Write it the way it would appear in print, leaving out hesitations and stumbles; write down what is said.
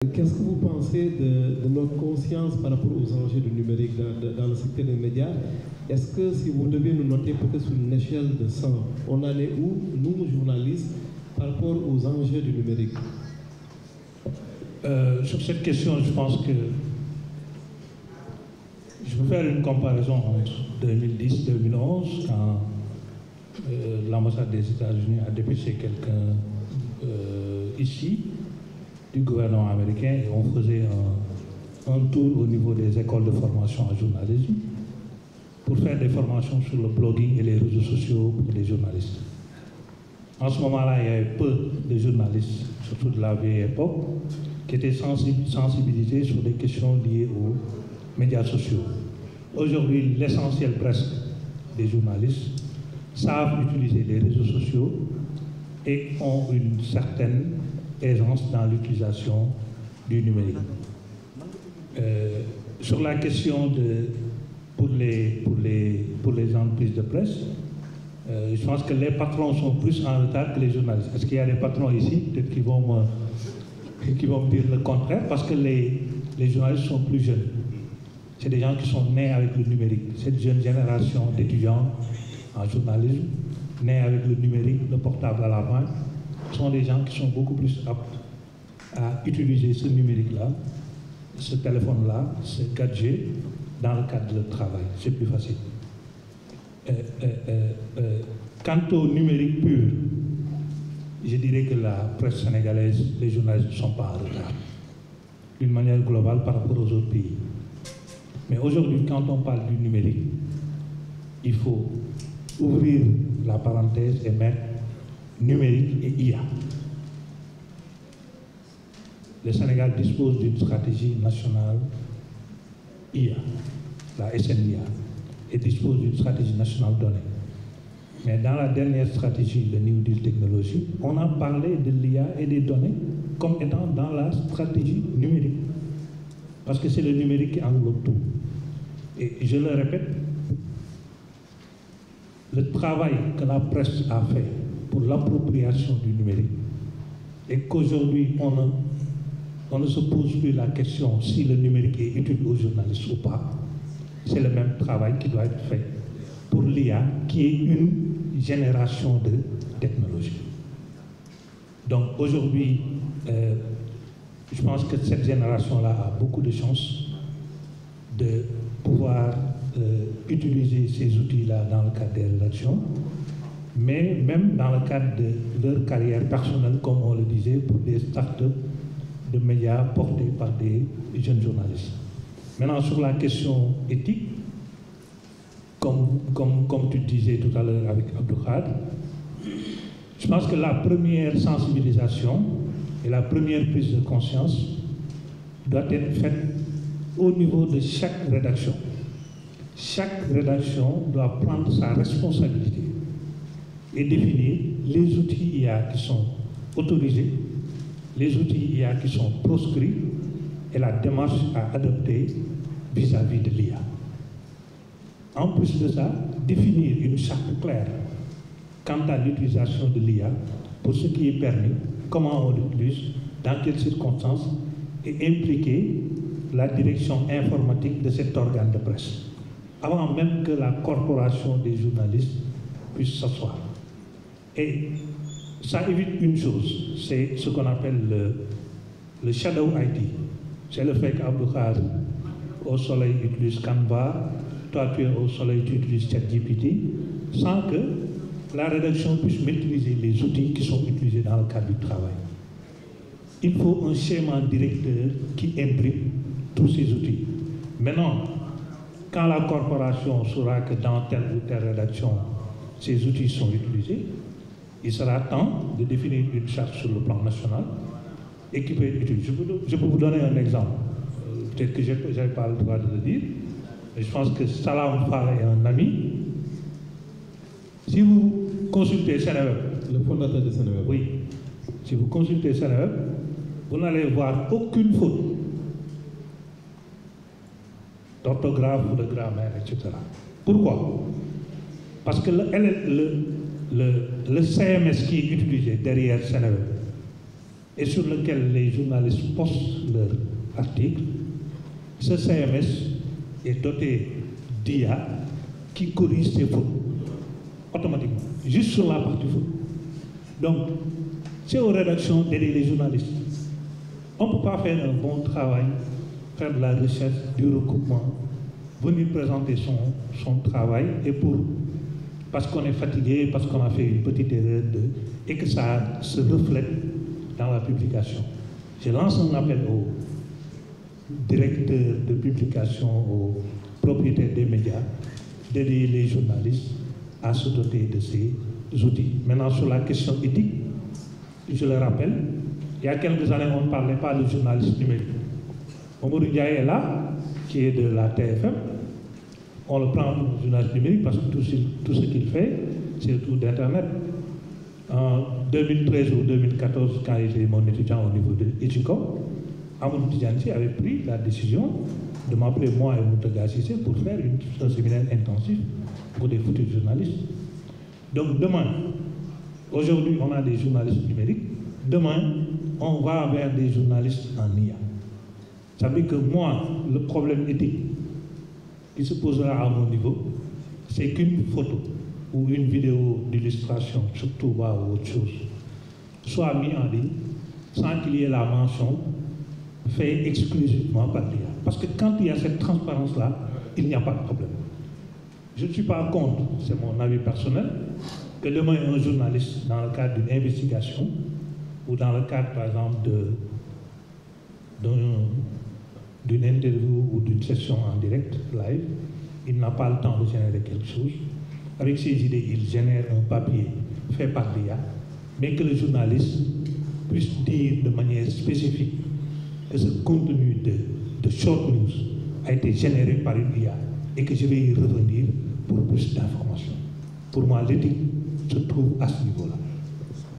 Qu'est-ce que vous pensez de notre conscience par rapport aux enjeux du numérique dans le secteur des médias? Est-ce que si vous devez nous noter peut-être sur une échelle de 100, on en est où, nous, journalistes, par rapport aux enjeux du numérique? Sur cette question, je pense que je peux faire une comparaison entre 2010-2011, quand l'ambassade des États-Unis a dépêché quelqu'un ici, du gouvernement américain, et on faisait un tour au niveau des écoles de formation en journalisme pour faire des formations sur le blogging et les réseaux sociaux pour les journalistes. En ce moment-là, il y avait peu de journalistes, surtout de la vieille époque, qui étaient sensibilisés sur des questions liées aux médias sociaux. Aujourd'hui, l'essentiel presque des journalistes savent utiliser les réseaux sociaux et ont une certaine aisance dans l'utilisation du numérique. Sur la question pour les entreprises de presse, je pense que les patrons sont plus en retard que les journalistes. Est-ce qu'il y a des patrons ici, peut-être qui vont me dire le contraire, parce que les journalistes sont plus jeunes. C'est des gens qui sont nés avec le numérique. Cette jeune génération d'étudiants en journalisme, nés avec le numérique, le portable à la main, sont des gens qui sont beaucoup plus aptes à utiliser ce numérique-là, ce téléphone-là, ce gadget, dans le cadre de travail. C'est plus facile. Quant au numérique pur, je dirais que la presse sénégalaise, les journalistes ne sont pas en retard, d'une manière globale par rapport aux autres pays. Mais aujourd'hui, quand on parle du numérique, il faut ouvrir la parenthèse et mettre numérique et IA. Le Sénégal dispose d'une stratégie nationale IA, la SNIA, et dispose d'une stratégie nationale donnée. Mais dans la dernière stratégie, le New Deal Technology, on a parlé de l'IA et des données comme étant dans la stratégie numérique. Parce que c'est le numérique qui englobe tout. Et je le répète, le travail que la presse a fait pour l'appropriation du numérique, et qu'aujourd'hui on ne se pose plus la question si le numérique est utile aux journalistes ou pas, c'est le même travail qui doit être fait pour l'IA, qui est une génération de technologie. Donc aujourd'hui, je pense que cette génération-là a beaucoup de chances de pouvoir utiliser ces outils-là dans le cadre des rédactions, mais même dans le cadre de leur carrière personnelle, comme on le disait, pour des startups de médias portés par des jeunes journalistes. Maintenant, sur la question éthique, comme tu disais tout à l'heure avec Abdou Khadre, je pense que la première sensibilisation et la première prise de conscience doit être faite au niveau de chaque rédaction. Chaque rédaction doit prendre sa responsabilité et définir les outils IA qui sont autorisés, les outils IA qui sont proscrits et la démarche à adopter vis-à-vis de l'IA. En plus de ça, définir une charte claire quant à l'utilisation de l'IA pour ce qui est permis, comment on l'utilise, dans quelles circonstances, et impliquer la direction informatique de cet organe de presse, avant même que la corporation des journalistes puisse s'asseoir. Et ça évite une chose, c'est ce qu'on appelle le shadow IT. C'est le fait qu'Abdou Khadre, au soleil, utilise Canva, toi tu es au soleil, tu utilises ChatGPT, sans que la rédaction puisse maîtriser les outils qui sont utilisés dans le cadre du travail. Il faut un schéma directeur qui imprime tous ces outils. Maintenant, quand la corporation saura que dans telle ou telle rédaction, ces outils sont utilisés, il sera temps de définir une charte sur le plan national et qui peut être utilisée. Je peux vous donner un exemple. Peut-être que je n'ai pas le droit de le dire, mais je pense que Salam Fall est un ami. Si vous consultez Seneweb, le fondateur de Seneweb, oui, si vous consultez Seneweb, vous n'allez voir aucune faute d'orthographe ou de grammaire, etc. Pourquoi? Parce que le CMS qui est utilisé derrière Seneweb et sur lequel les journalistes postent leurs articles, ce CMS est doté d'IA qui corrige ces fautes automatiquement, juste sur la partie faute. Donc, c'est aux rédactions d'aider les journalistes. On ne peut pas faire un bon travail, faire de la recherche, du recoupement, venir présenter son travail parce qu'on est fatigué, parce qu'on a fait une petite erreur et que ça se reflète dans la publication. Je lance un appel aux directeurs de publication, aux propriétaires des médias, d'aider les journalistes à se doter de ces outils. Maintenant, sur la question éthique, je le rappelle, il y a quelques années, on ne parlait pas de journaliste numérique. Mamadou Ndiaye est là, qui est de la TFM. On le prend pour un journaliste numérique parce que tout ce qu'il fait, c'est autour d'Internet. En 2013 ou 2014, quand j'étais mon étudiant au niveau de EDUCOM, Amadou Tidjansi avait pris la décision de m'appeler moi et Moutaga Cissé pour faire un séminaire intensif pour des futurs journalistes. Donc demain, aujourd'hui on a des journalistes numériques, demain on va vers des journalistes en IA. Ça veut dire que moi, le problème éthique qui se posera à mon niveau, c'est qu'une photo ou une vidéo d'illustration, surtout ou autre chose, soit mise en ligne sans qu'il y ait la mention fait exclusivement par l'IA. Parce que quand il y a cette transparence-là, il n'y a pas de problème. Je ne suis pas contre, c'est mon avis personnel, que demain un journaliste, dans le cadre d'une investigation, ou dans le cadre, par exemple, d'une interview ou d'une session en direct, live, il n'a pas le temps de générer quelque chose. Avec ses idées, il génère un papier fait par l'IA, mais que le journaliste puisse dire de manière spécifique que ce contenu de short news a été généré par une IA et que je vais y revenir pour plus d'informations. Pour moi, l'éthique se trouve à ce niveau-là.